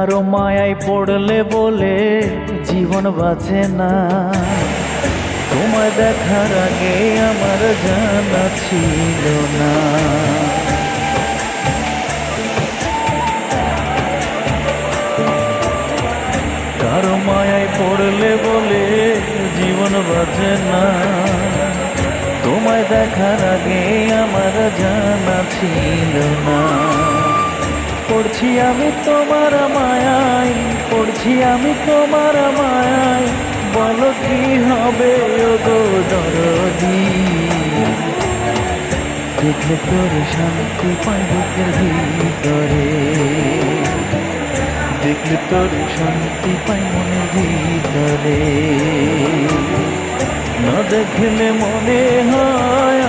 কারো মায়ায় পড়লে বলে জীবন বাঁচে না, তোমায় দেখার আগে আমার জানা ছিল না। কারো মায়ায় পড়লে বলে জীবন বাঁচে না, তোমায় দেখার আগে আমার জানা ছিল না। পড়ছি আমি তোমার মায়ায়, পড়ছি আমি তোমার মায়ায়, বলো কি হবে ওগো দরদি। দেখলে তোর শান্তি পাই বুকের ভিতরে, দেখলে তোর শান্তি পাই মনের ভিতরে, না দেখলে মনে হয়